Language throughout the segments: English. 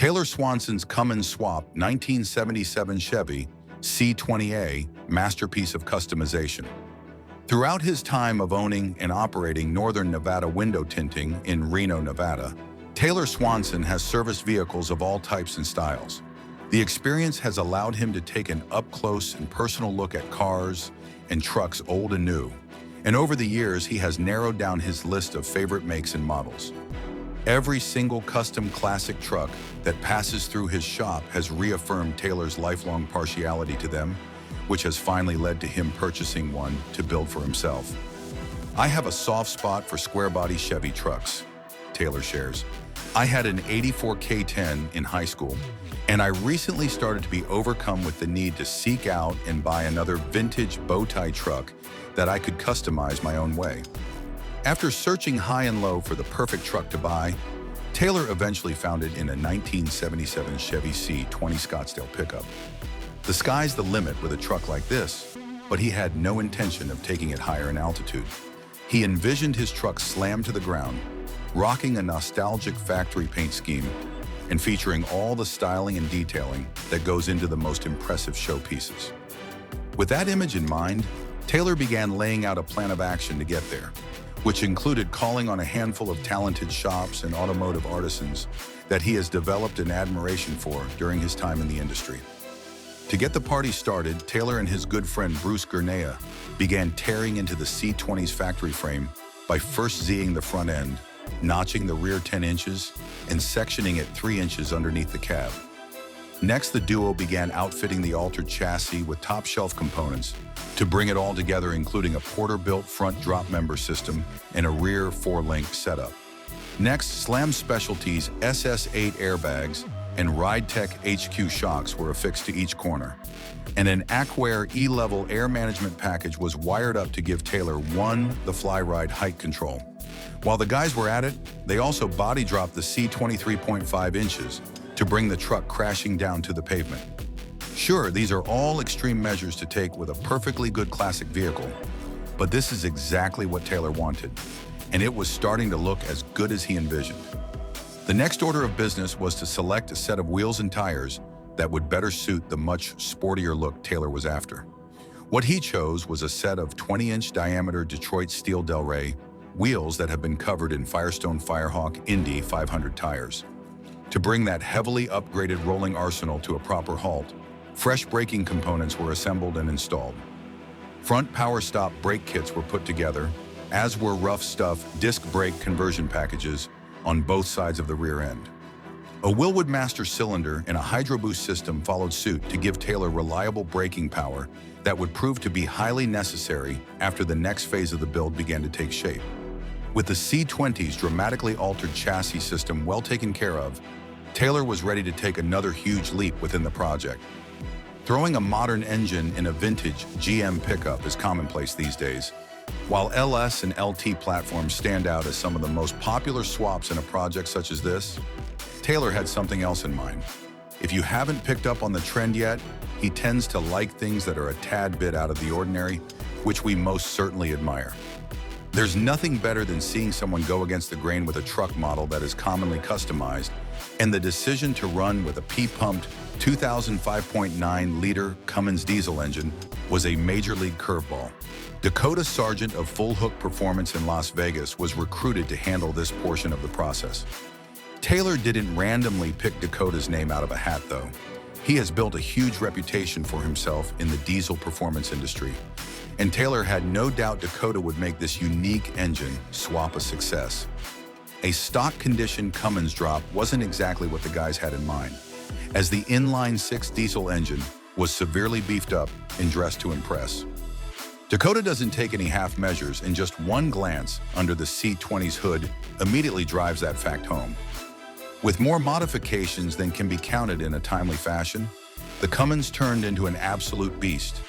Taylor Swanson's Cummins swap 1977 Chevy C20 masterpiece of customization. Throughout his time of owning and operating Northern Nevada Window Tinting in Reno, Nevada, Taylor Swanson has serviced vehicles of all types and styles. The experience has allowed him to take an up-close and personal look at cars and trucks old and new, and over the years he has narrowed down his list of favorite makes and models. Every single custom classic truck that passes through his shop has reaffirmed Taylor's lifelong partiality to them, which has finally led to him purchasing one to build for himself. "I have a soft spot for square-body Chevy trucks," Taylor shares. "I had an '84 K10 in high school, and I recently started to be overcome with the need to seek out and buy another vintage bow-tie truck that I could customize my own way." After searching high and low for the perfect truck to buy, Taylor eventually found it in a 1977 Chevy C20 Scottsdale pickup. The sky's the limit with a truck like this, but he had no intention of taking it higher in altitude. He envisioned his truck slammed to the ground, rocking a nostalgic factory paint scheme and featuring all the styling and detailing that goes into the most impressive showpieces. With that image in mind, Taylor began laying out a plan of action to get there, which included calling on a handful of talented shops and automotive artisans that he has developed an admiration for during his time in the industry. To get the party started, Taylor and his good friend Bruce Gurnea began tearing into the C20's factory frame by first Z-ing the front end, notching the rear 10 inches, and sectioning it 3 inches underneath the cab. Next, the duo began outfitting the altered chassis with top-shelf components to bring it all together, including a Porterbuilt front drop member system and a rear 4-link setup. Next, Slam Specialties SS8 airbags and RideTech HQ shocks were affixed to each corner, and an Accuair E-level air management package was wired up to give Taylor the fly ride height control. While the guys were at it, they also body dropped the C23.5 inches to bring the truck crashing down to the pavement. Sure, these are all extreme measures to take with a perfectly good classic vehicle, but this is exactly what Taylor wanted, and it was starting to look as good as he envisioned. The next order of business was to select a set of wheels and tires that would better suit the much sportier look Taylor was after. What he chose was a set of 20-inch diameter Detroit steel Delray wheels that have been covered in Firestone Firehawk Indy 500 tires. To bring that heavily upgraded rolling arsenal to a proper halt, fresh braking components were assembled and installed. Front power stop brake kits were put together, as were rough stuff disc brake conversion packages on both sides of the rear end. A Wilwood master cylinder and a Hydro Boost system followed suit to give Taylor reliable braking power that would prove to be highly necessary after the next phase of the build began to take shape. With the C20's dramatically altered chassis system well taken care of, Taylor was ready to take another huge leap within the project. Throwing a modern engine in a vintage GM pickup is commonplace these days. While LS and LT platforms stand out as some of the most popular swaps in a project such as this, Taylor had something else in mind. If you haven't picked up on the trend yet, he tends to like things that are a tad bit out of the ordinary, which we most certainly admire. There's nothing better than seeing someone go against the grain with a truck model that is commonly customized, and the decision to run with a P-pumped 2005.9-liter Cummins diesel engine was a major league curveball. Dakota Sargent of Full Hook Performance in Las Vegas was recruited to handle this portion of the process. Taylor didn't randomly pick Dakota's name out of a hat, though. He has built a huge reputation for himself in the diesel performance industry, and Taylor had no doubt Dakota would make this unique engine swap a success. A stock condition Cummins drop wasn't exactly what the guys had in mind, as the inline-6 diesel engine was severely beefed up and dressed to impress. Dakota doesn't take any half measures, and just one glance under the C20's hood immediately drives that fact home. With more modifications than can be counted in a timely fashion, the Cummins turned into an absolute beast.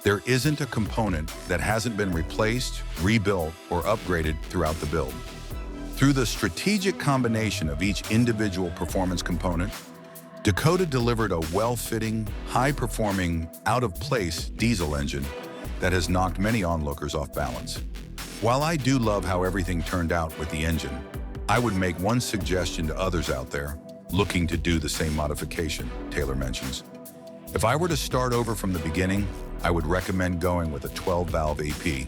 There isn't a component that hasn't been replaced, rebuilt, or upgraded throughout the build. Through the strategic combination of each individual performance component, Dakota delivered a well-fitting, high-performing, out-of-place diesel engine that has knocked many onlookers off balance. While I do love how everything turned out with the engine, I would make one suggestion to others out there. looking to do the same modification, Taylor mentions. If I were to start over from the beginning, I would recommend going with a 12-valve AP,